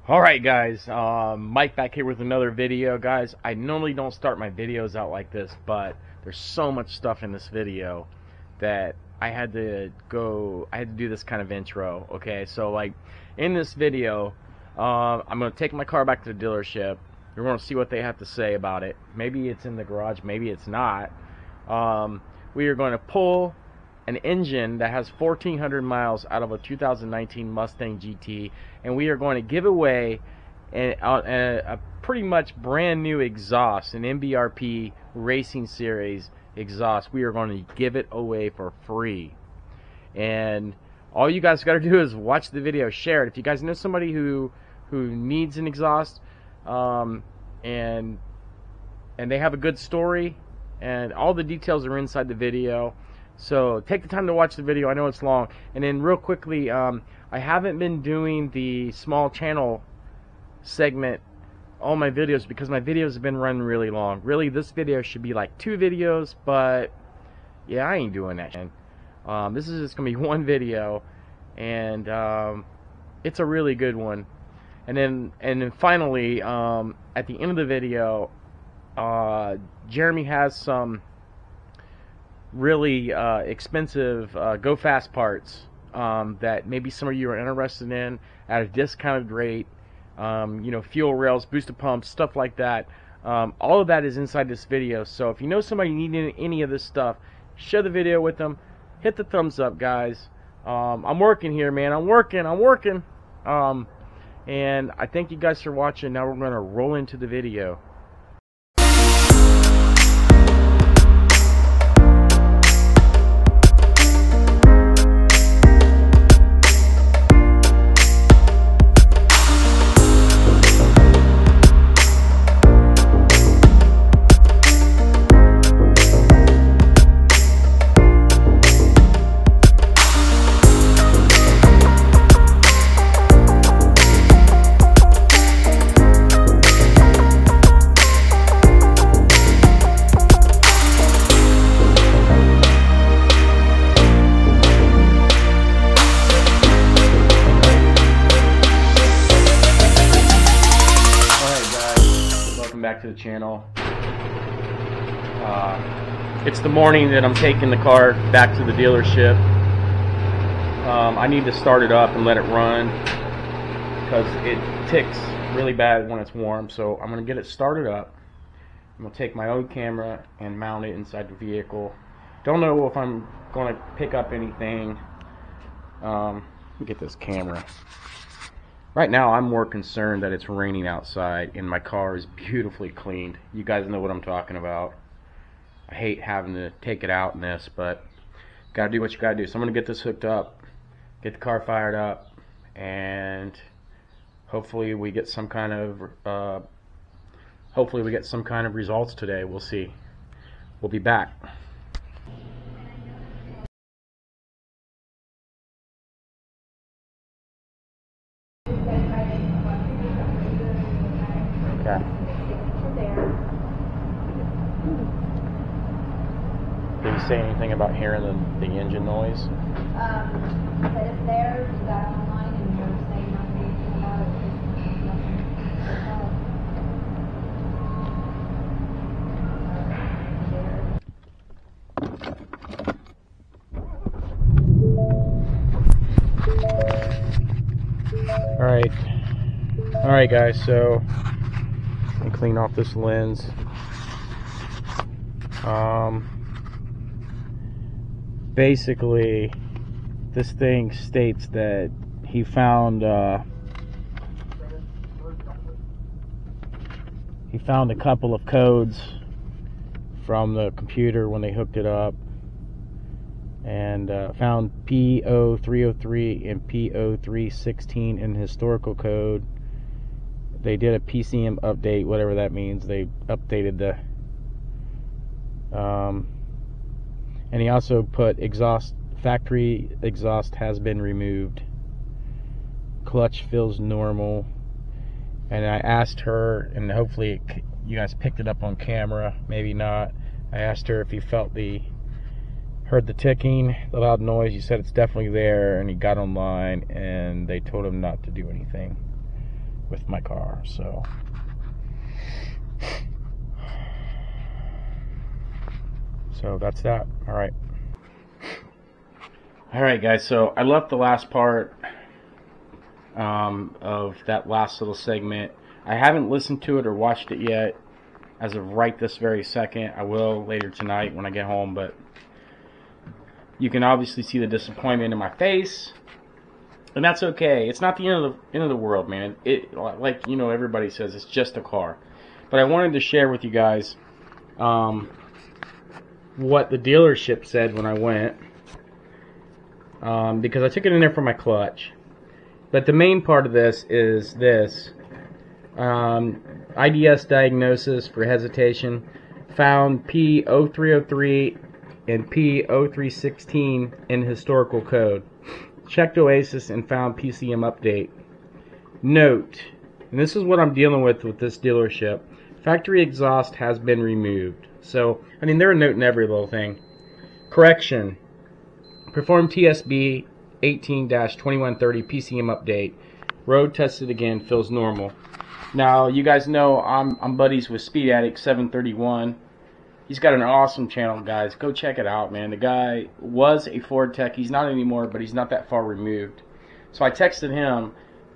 Alright guys, Mike back here with another video. Guys, I normally don't start my videos out like this, but there's so much stuff in this video that I had to do this kind of intro. Okay, so like in this video, I'm going to take my car back to the dealership. We're going to see what they have to say about it. Maybe it's in the garage, maybe it's not. We are going to pull an engine that has 1,400 miles out of a 2019 Mustang GT, and we are going to give away a pretty much brand new exhaust, an MBRP Racing Series exhaust. We are going to give it away for free, and all you guys got to do is watch the video, share it. If you guys know somebody who needs an exhaust, and they have a good story, and all the details are inside the video. So take the time to watch the video. I know it's long. And then real quickly, I haven't been doing the small channel segment on my videos because my videos have been running really long. Really, this video should be like 2 videos, but yeah, I ain't doing that. This is just gonna be one video, and it's a really good one. And then finally, at the end of the video, Jeremy has some really expensive go fast parts that maybe some of you are interested in at a discounted rate. You know, fuel rails, booster pumps, stuff like that. All of that is inside this video. So if you know somebody needing any of this stuff, share the video with them. Hit the thumbs up, guys. I'm working here, man. I'm working. And I thank you guys for watching. Now we're gonna roll into the video. Back to the channel. It's the morning that I'm taking the car back to the dealership. I need to start it up and let it run because it ticks really bad when it's warm. So I'm going to get it started up. I'm going to take my own camera and mount it inside the vehicle. Don't know if I'm going to pick up anything. Let me get this camera. Right now, I'm more concerned that it's raining outside and my car is beautifully cleaned. You guys know what I'm talking about. I hate having to take it out in this, but gotta do what you gotta do. So I'm gonna get this hooked up, get the car fired up, and hopefully we get some kind of results today. We'll see. We'll be back. Okay. Did you say anything about hearing the engine noise? That it's there, you got it online, and you're saying nothing about it. Alright guys, so I'm clean off this lens. Basically, this thing states that he found a couple of codes from the computer when they hooked it up, and found P0303 and P0316 in historical code. They did a PCM update, whatever that means. They updated the and he also put factory exhaust has been removed, clutch feels normal. And I asked her, and hopefully you guys picked it up on camera, maybe not, I asked her if he heard the ticking, the loud noise. He said it's definitely there, and he got online and they told him not to do anything. with my car. So that's that. Alright guys, so I left the last part of that last little segment. I haven't listened to it or watched it yet as of right this very second. I will later tonight when I get home, but you can obviously see the disappointment in my face, and that's okay. It's not the end of the world, man. It, like, you know, everybody says it's just a car, but I wanted to share with you guys what the dealership said when I went, because I took it in there for my clutch. But the main part of this is this. IDS diagnosis for hesitation found P0303 and P0316 in historical code. Checked Oasis and found PCM update. Note, and this is what I'm dealing with this dealership, factory exhaust has been removed. So, I mean, they're noting every little thing. Correction. Perform TSB 18-2130 PCM update. Road tested again, feels normal. Now, you guys know I'm buddies with Speed Addict 731. He's got an awesome channel, guys. Go check it out, man. The guy was a Vortech. He's not anymore, but he's not that far removed. So I texted him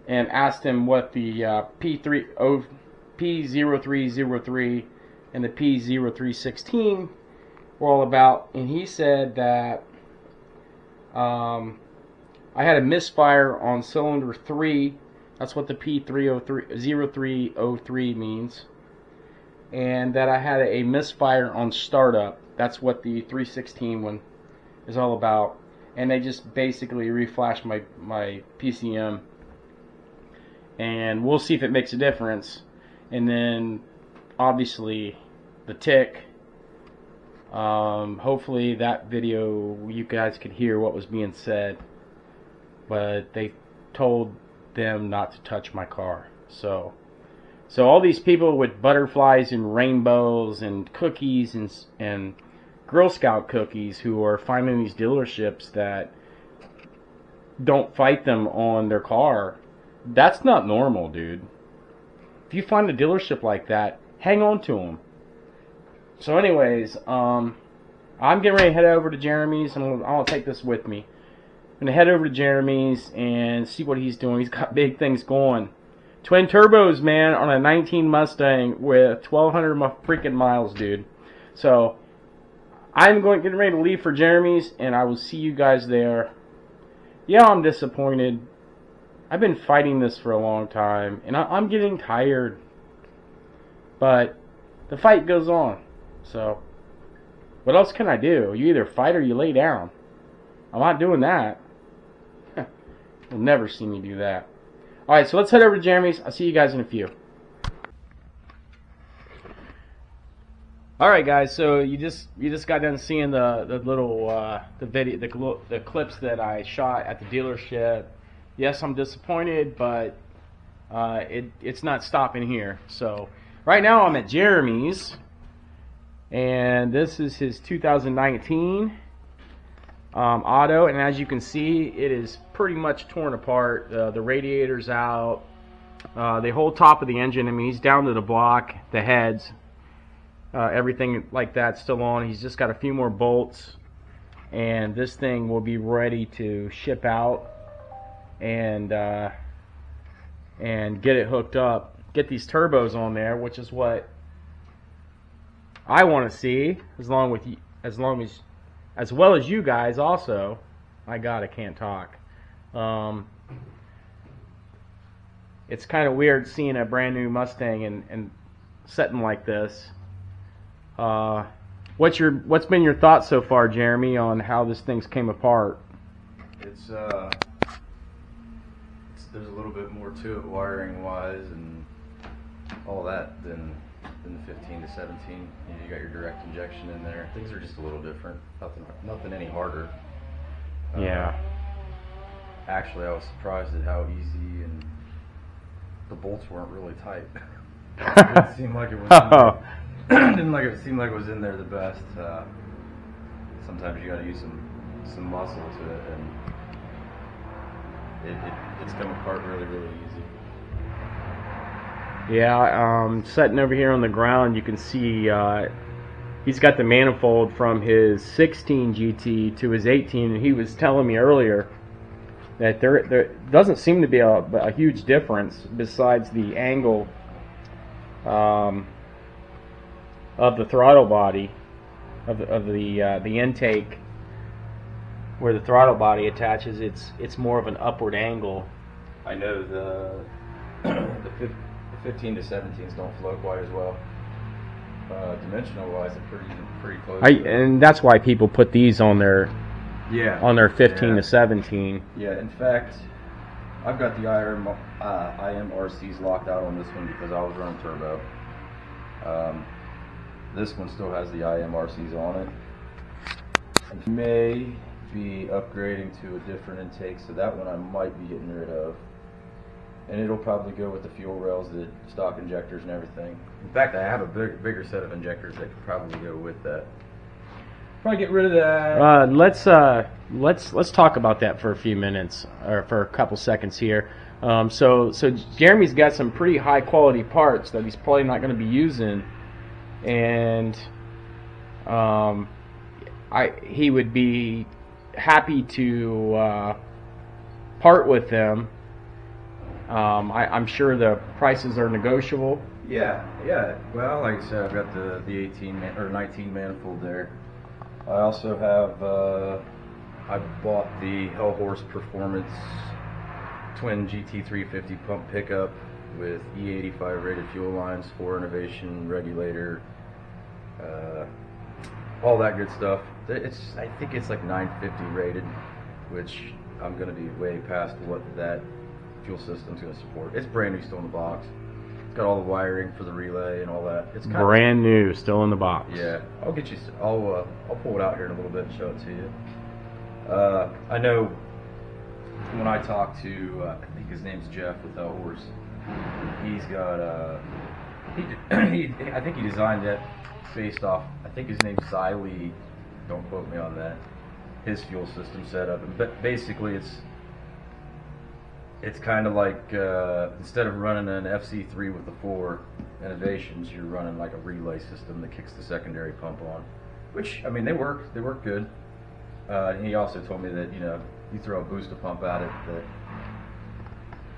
and asked him what the P0303 and the P0316 were all about, and he said that I had a misfire on cylinder 3. That's what the P0303 means. And that I had a misfire on startup. That's what the 316 one is all about. And they just basically reflashed my PCM. And we'll see if it makes a difference. And then, obviously, the tick. Hopefully that video you guys could hear what was being said. But they told them not to touch my car. So all these people with butterflies and rainbows and cookies and Girl Scout cookies who are finding these dealerships that don't fight them on their car, that's not normal, dude. If you find a dealership like that, hang on to them. So anyways, I'm getting ready to head over to Jeremy's. I'm gonna take this with me. I'm going to head over to Jeremy's and see what he's doing. He's got big things going. Twin turbos, man, on a 19 Mustang with 1,200 freaking miles, dude. So, I'm getting ready to leave for Jeremy's, and I will see you guys there. Yeah, I'm disappointed. I've been fighting this for a long time, and I'm getting tired. But, the fight goes on. So, what else can I do? You either fight or you lay down. I'm not doing that. You'll never see me do that. Alright, so let's head over to Jeremy's. I'll see you guys in a few. Alright guys, so you just got done seeing the little the clips that I shot at the dealership. Yes, I'm disappointed, but it's not stopping here. So right now I'm at Jeremy's, and this is his 2019 auto, and as you can see, it is pretty much torn apart. The radiator's out, the whole top of the engine, I mean, he's down to the block, the heads, everything like that's still on. He's just got a few more bolts, and this thing will be ready to ship out and get it hooked up, get these turbos on there, which is what I want to see, as well as you guys also. My God, I can't talk. It's kind of weird seeing a brand new Mustang and setting like this. What's been your thoughts so far, Jeremy, on how this thing's came apart? There's a little bit more to it wiring wise and all that than the 15 to 17. You know, you got your direct injection in there. Things are just a little different. Nothing any harder. Yeah. Actually, I was surprised at how easy, and the bolts weren't really tight. It didn't seem like it was. Seem like it was in there the best. Sometimes you got to use some muscle to it, and it's come apart really, really easy. Yeah, sitting over here on the ground, you can see he's got the manifold from his 16 GT to his 18, and he was telling me earlier that there doesn't seem to be a huge difference besides the angle of the throttle body of the intake where the throttle body attaches. It's more of an upward angle. I know the 15 to 17s don't flow quite as well. Dimensional wise, they're pretty close. And that's why people put these on their 15 to 17. Yeah, in fact, I've got the IMRCs locked out on this one because I was running turbo. This one still has the IMRCs on it. I may be upgrading to a different intake, so that one I might be getting rid of. And it'll probably go with the fuel rails, the stock injectors and everything. In fact, I have a bigger set of injectors that could probably go with that. Probably get rid of that. Let's talk about that for a few minutes, or for a couple seconds here. So Jeremy's got some pretty high quality parts that he's probably not going to be using, and he would be happy to part with them. I'm sure the prices are negotiable. Yeah. Well, like I said, I've got the 18 or 19 manifold there. I also have I bought the Hellhorse Performance twin GT350 pump pickup with E85 rated fuel lines, 4 innovation regulator, all that good stuff. I think it's like 950 rated, which I'm going to be way past what that fuel system's going to support. It's brand new, still in the box. It's got all the wiring for the relay and all that. It's kind brand new, still in the box. Yeah, I'll get you. I'll pull it out here in a little bit and show it to you. I know when I talked to I think his name's Jeff with Hellhorse. He's got I think he designed that based off. I think his name's Xylee. Don't quote me on that. His fuel system setup, but basically it's kind of like instead of running an FC3 with the 4 innovations, you're running like a relay system that kicks the secondary pump on. Which, I mean, they work good. And he also told me that, you know, you throw a booster pump at it, that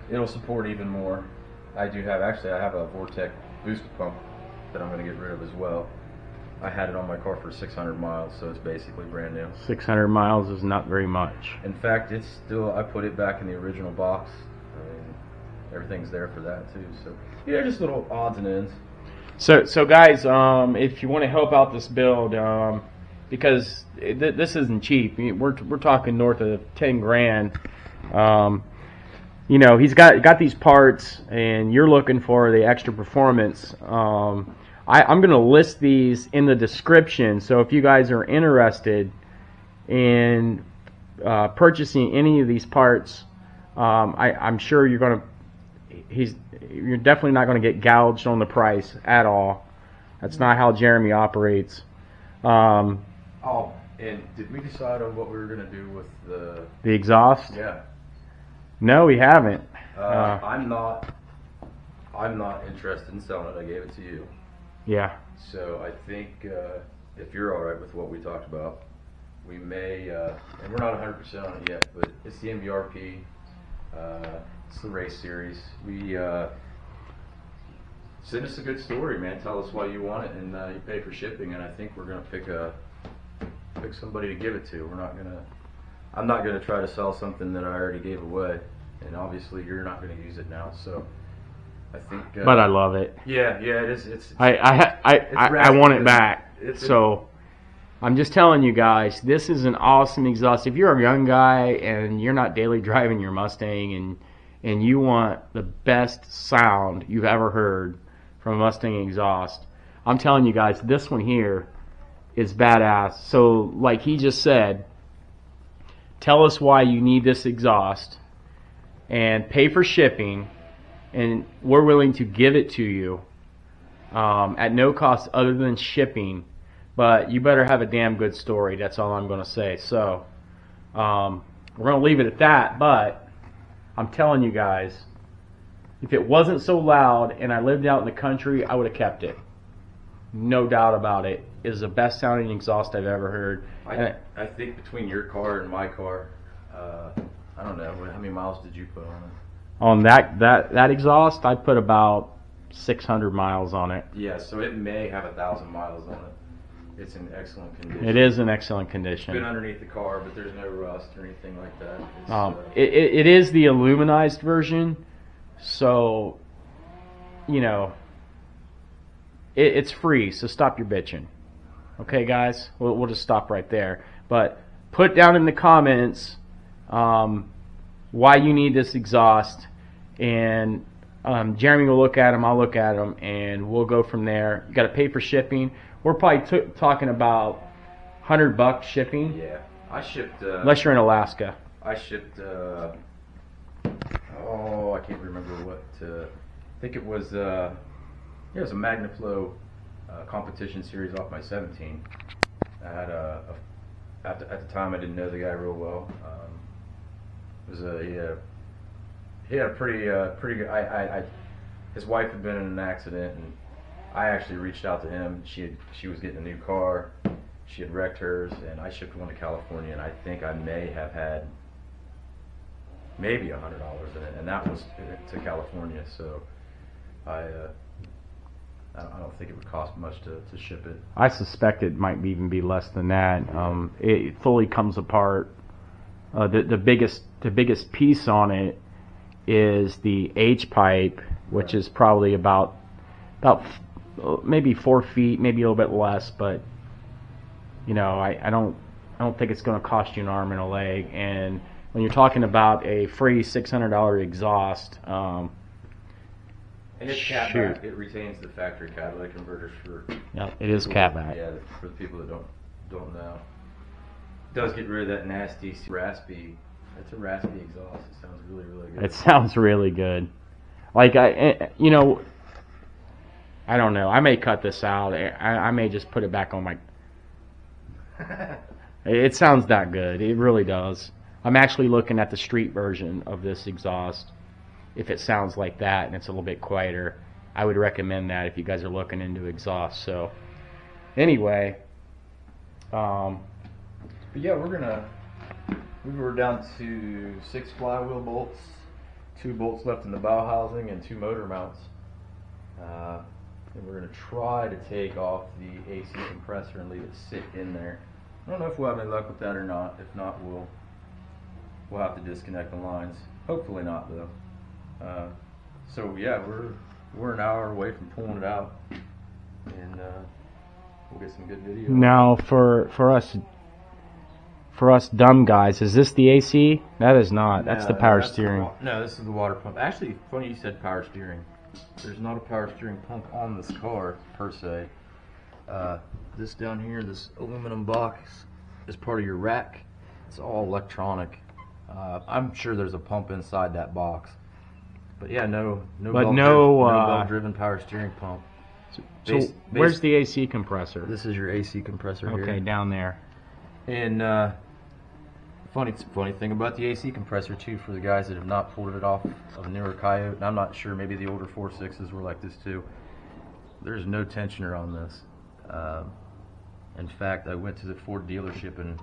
it'll support even more. I have a Vortech booster pump that I'm going to get rid of as well. I had it on my car for 600 miles, so it's basically brand new. 600 miles is not very much. In fact, it's still, I put it back in the original box. I mean, everything's there for that too. So yeah, just little odds and ends. So guys, if you want to help out this build, because this isn't cheap. We're talking north of 10 grand. You know, he's got these parts, and you're looking for the extra performance. I'm going to list these in the description, so if you guys are interested in purchasing any of these parts, I'm sure you're definitely not going to get gouged on the price at all. That's not how Jeremy operates. Oh, and did we decide on what we were going to do with the exhaust? Yeah. No, we haven't. I'm not interested in selling it. I gave it to you. Yeah. So I think if you're all right with what we talked about, we may, and we're not 100% on it yet, but it's the MVRP, it's the race series. We send us a good story, man. Tell us why you want it, and you pay for shipping. And I think we're gonna pick somebody to give it to. I'm not gonna try to sell something that I already gave away, and obviously you're not gonna use it now, so. I think, but I love it. Yeah, it is. I want it back. So I'm just telling you guys, this is an awesome exhaust. If you're a young guy and you're not daily driving your Mustang and you want the best sound you've ever heard from a Mustang exhaust, I'm telling you guys, this one here is badass. So like he just said, tell us why you need this exhaust and pay for shipping. And we're willing to give it to you at no cost other than shipping. But you better have a damn good story. That's all I'm going to say. So we're going to leave it at that. But I'm telling you guys, If it wasn't so loud and I lived out in the country, I would have kept it. No doubt about it. It is the best sounding exhaust I've ever heard. I think between your car and my car, I don't know, how many miles did you put on it? On that exhaust, I put about 600 miles on it. Yeah, so it may have 1,000 miles on it. It's in excellent condition. It is in excellent condition. It's been underneath the car, but there's no rust or anything like that. It is the aluminized version, so, you know, it's free, so stop your bitching. Okay, guys? We'll just stop right there. But put down in the comments why you need this exhaust, and Jeremy will look at them, I'll look at them, and we'll go from there. You got to pay for shipping. We're probably talking about $100 shipping. Yeah, I shipped. Unless you're in Alaska. I shipped. I can't remember what. I think it was. It was a MagnaFlow competition series off my 17. I had at the time I didn't know the guy real well. It was he had a pretty good. His wife had been in an accident, and I actually reached out to him. She was getting a new car. She had wrecked hers, and I shipped one to California, and I think I may have had maybe $100 in it, and that was to California. So I don't think it would cost much to ship it. I suspect it might even be less than that. It fully comes apart. The biggest piece on it is the H pipe, which is probably about maybe 4 feet, maybe a little bit less, but you know, I don't think it's going to cost you an arm and a leg. And when you're talking about a free $600 exhaust, and it's catback. It retains the factory catalytic converters for. Yeah, it is catback. Yeah, for the people that don't know, it does get rid of that nasty raspy. It's a raspy exhaust. It sounds really good. It sounds really good. Like you know, I don't know. I may cut this out. I may just put it back on my. It sounds that good. It really does. I'm actually looking at the street version of this exhaust. If it sounds like that and it's a little bit quieter, I would recommend that if you guys are looking into exhaust. So, anyway, but yeah, we were down to 6 flywheel bolts, 2 bolts left in the bow housing, and 2 motor mounts. And we're going to try to take off the AC compressor and leave it sit in there. I don't know if we'll have any luck with that or not. If not, we'll have to disconnect the lines. Hopefully not, though. So yeah, we're an hour away from pulling it out, and we'll get some good video. Now, for us dumb guys, is this the AC? That is not. That's the power steering. No, this is the water pump. Actually, funny you said power steering. There's not a power steering pump on this car per se. This down here, this aluminum box, is part of your rack. It's all electronic. I'm sure there's a pump inside that box, but yeah, no belt-driven power steering pump. So where's the AC compressor? This is your AC compressor here. Okay, down there. And funny thing about the AC compressor too, for the guys that have not pulled it off of a newer Coyote, and I'm not sure, maybe the older 4.6s were like this too. There's no tensioner on this. In fact, I went to the Ford dealership and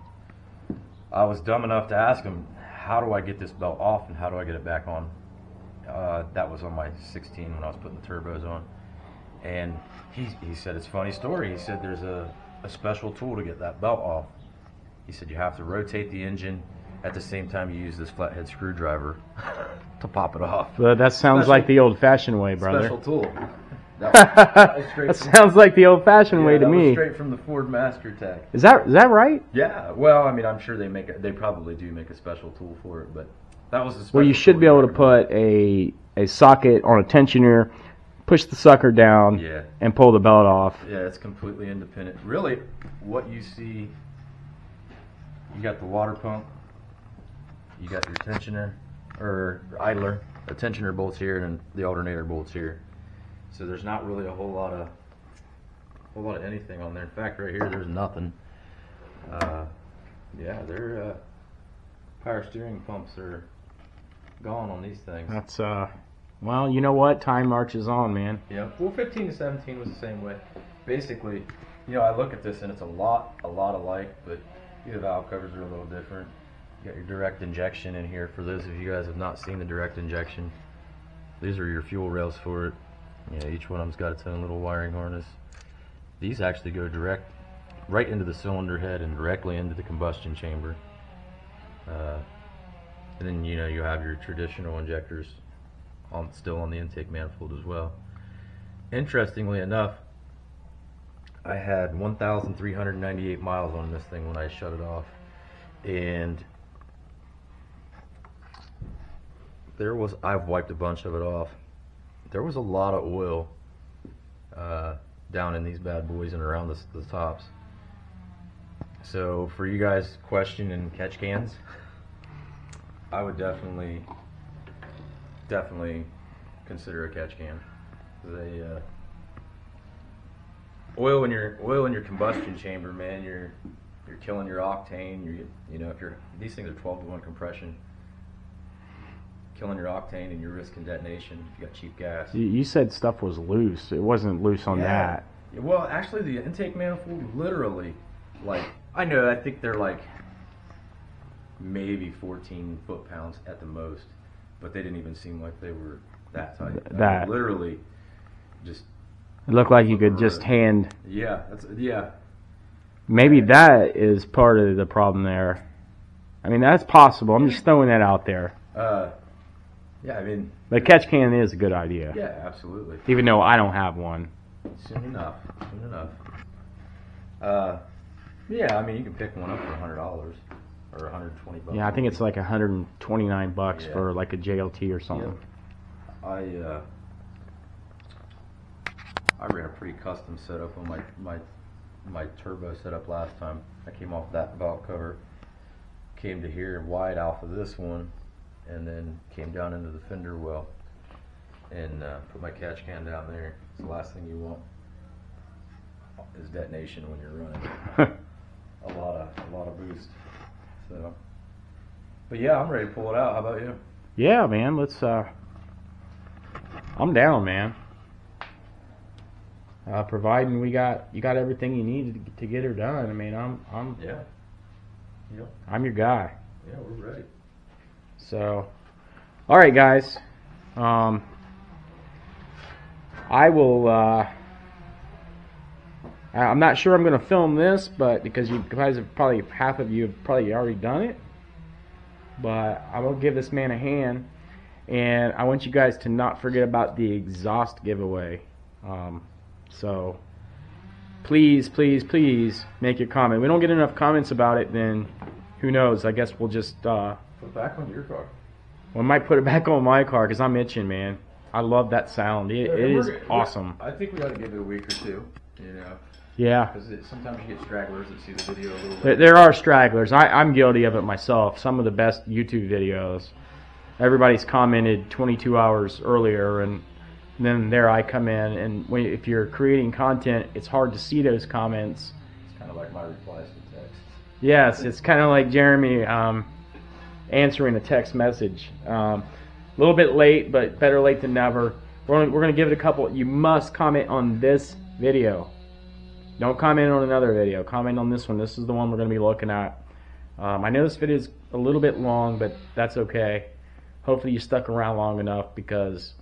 I was dumb enough to ask him, how do I get this belt off and how do I get it back on? That was on my 16 when I was putting the turbos on. And he said, it's a funny story. He said there's a special tool to get that belt off. He said you have to rotate the engine at the same time you use this flathead screwdriver to pop it off. Well, that sounds like the old-fashioned way, brother. Special tool. That sounds like the old-fashioned way to that me. Was straight from the Ford Master Tech. Is that right? Yeah. Well, I mean, I'm sure they probably do make a special tool for it, but that was a special. Well, you should be able to put a socket on a tensioner, push the sucker down, and pull the belt off. Yeah, it's completely independent. Really, what you see, you got the water pump, you got your tensioner or idler, the tensioner bolts here, and the alternator bolts here. So there's not really a whole lot of anything on there. In fact, right here, there's nothing. Yeah, their power steering pumps are gone on these things. Well, you know what? Time marches on, man. Yeah. Well, 15 to 17 was the same way. Basically, you know, I look at this and it's a lot alike, but the valve covers are a little different. You got your direct injection in here. For those of you guys who have not seen the direct injection, these are your fuel rails for it. Yeah, each one of them's got its own little wiring harness. These actually go direct right into the cylinder head and directly into the combustion chamber. And then, you know, you have your traditional injectors still on the intake manifold as well. Interestingly enough, I had 1,398 miles on this thing when I shut it off, and I've wiped a bunch of it off. There was a lot of oil down in these bad boys and around the tops. So for you guys questioning catch cans, I would definitely consider a catch can. They oil in your combustion chamber, man. You're killing your octane. You know, these things are 12 to 1 compression, killing your octane and you're risking detonation if you got cheap gas. You said stuff was loose. It wasn't loose on that. Yeah, well, actually, the intake manifold literally, like, I think they're like maybe 14 foot-pounds at the most, but they didn't even seem like they were that tight. I mean, literally, just. It looked like you could just hand. Yeah, yeah. Maybe that is part of the problem there. I mean, that's possible. I'm just throwing that out there. Yeah, I mean. But catch can is a good idea. Yeah, absolutely. Even though I don't have one. Soon enough. Yeah, I mean, you can pick one up for $100 or $120. Yeah, I think it's like $129 for like a JLT or something. Yep. I ran a pretty custom setup on my turbo setup last time. I came off that valve cover, came to here wide off of this one, and then came down into the fender well and put my catch can down there. It's the last thing you want is detonation when you're running. a lot of boost. So, but yeah, I'm ready to pull it out. How about you? Yeah, man. Let's. I'm down, man. Providing you got everything you need to get her done. I mean, I'm yeah. Yep. I'm your guy. Yeah, we're ready. So, all right, guys. I will. I'm not sure I'm going to film this, but because you guys have probably half of you have probably already done it. But I will give this man a hand, and I want you guys to not forget about the exhaust giveaway. So please make your comment. We don't get enough comments about it, then who knows? I guess we'll just put it back on your car. We might put it back on my car because I'm itching, man. I love that sound. It is awesome. I think we ought to give it a week or two. You know. Yeah. Because sometimes you get stragglers that see the video a little bit. There are stragglers. I'm guilty of it myself. Some of the best YouTube videos, everybody's commented 22 hours earlier, and then there I come in. And if you're creating content, it's hard to see those comments. It's kind of like my replies to text. Yes, it's kind of like Jeremy answering a text message. A little bit late, but better late than never. We're going to give it a couple. You must comment on this video. Don't comment on another video. Comment on this one. This is the one we're going to be looking at. I know this video is a little bit long, but that's okay. Hopefully you stuck around long enough, because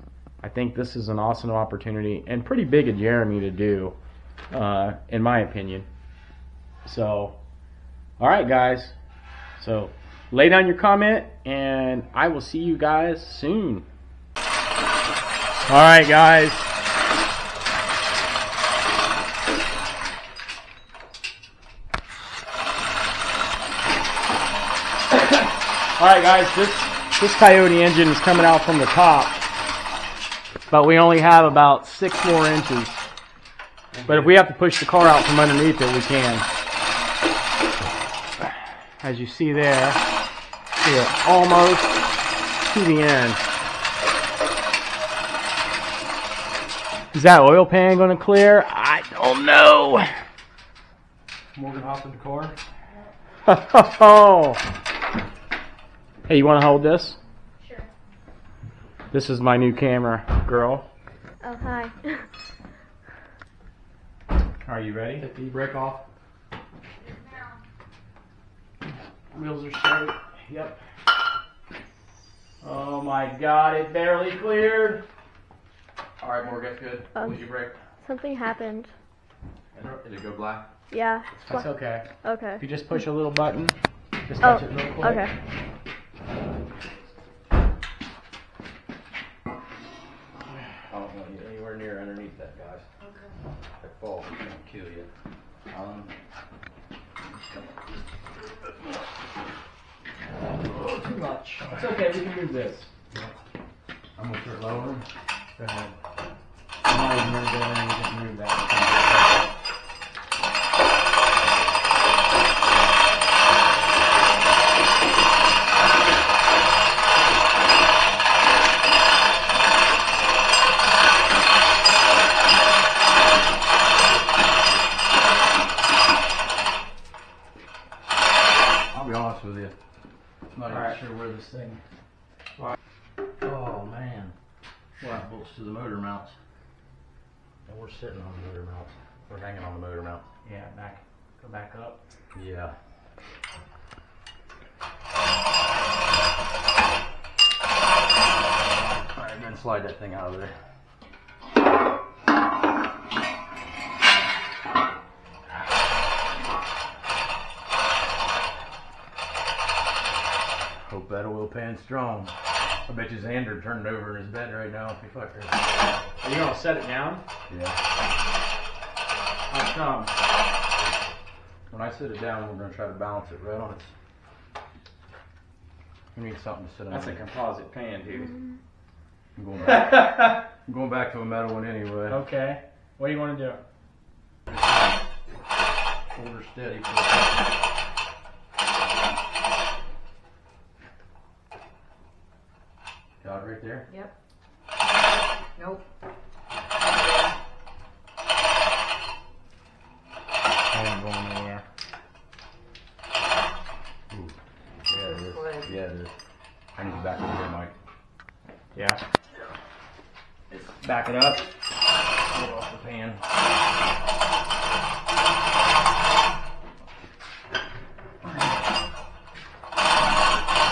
I think this is an awesome opportunity and pretty big of Jeremy to do, in my opinion. So, all right, guys. So, lay down your comment, and I will see you guys soon. All right, guys. Alright guys, this Coyote engine is coming out from the top, but we only have about 6 more inches. But if we have to push the car out from underneath it, we can. As you see there, we're almost to the end. Is that oil pan going to clear? I don't know. Morgan, hop in the car. Hey, you want to hold this? Sure. This is my new camera, girl. Oh, hi. Are you ready? Take the e-brake off. Wheels are straight. Yep. Oh my God, it barely cleared. All right, Morgan, that's good. Lose your brake. Something happened. Did it go black? Yeah. That's okay. Okay. If you just push a little button, just touch it real quick. Okay. I don't want you anywhere near underneath that, guys. Okay. If it falls, it's gonna kill you. Too much. It's okay, we can move this. I'm gonna start lowering. Go ahead. I'm not even gonna go in and just move that. I'll be honest with you. I'm not Alright. even sure where this thing. Oh man. Well, that bolts to the motor mounts. And we're sitting on the motor mounts. We're hanging on the motor mounts. Yeah, go back up. Yeah. Alright, then slide that thing out of there. Hope that oil pan's strong. I bet you Xander turning over in his bed right now if he fucked her. Are you gonna set it down? Yeah. How come? When I sit it down, we're going to try to balance it right on its. We need something to sit on. That's a composite pan, dude. I'm going back. I'm going back to a metal one anyway. Okay. What do you want to do? Hold her steady for a second. Got it right there? Yep. Nope. I ain't going nowhere. Ooh. Yeah, it is. Yeah, it is. I need to back over here, Mike. Yeah. Back it up. Get off the pan.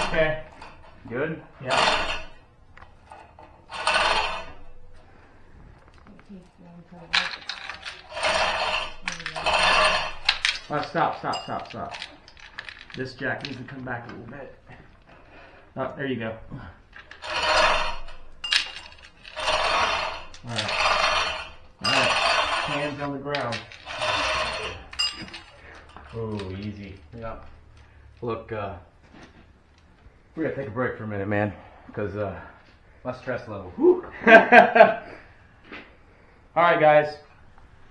Okay. Good? Yeah. Stop. This jack needs to come back a little bit. Oh, there you go. Alright. Hands on the ground. Oh, easy. Yeah. Look, we gotta take a break for a minute, man, because my stress level. Whew. Alright, guys.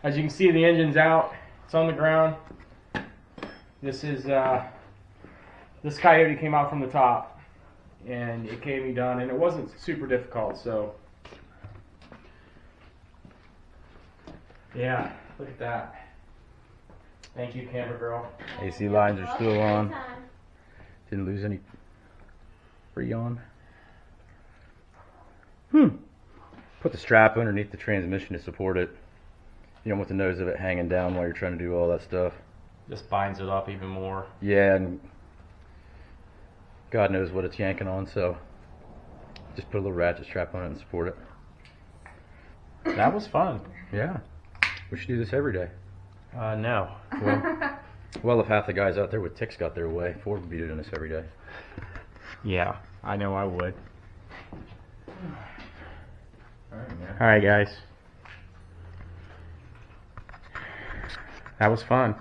As you can see, the engine's out. It's on the ground. This is, this coyote came out from the top, and it can be done, and it wasn't super difficult, so. Yeah, look at that. Thank you, camera girl. AC lines are still on. Didn't lose any freon. Put the strap underneath the transmission to support it. You don't want the nose of it hanging down while you're trying to do all that stuff. Just binds it up even more. Yeah, and God knows what it's yanking on, so just put a little ratchet strap on it and support it. That was fun. Yeah, we should do this every day. No. Well, if half the guys out there with ticks got their way, Ford would be doing this every day. Yeah, I know I would. Alright, man. Alright, guys. That was fun.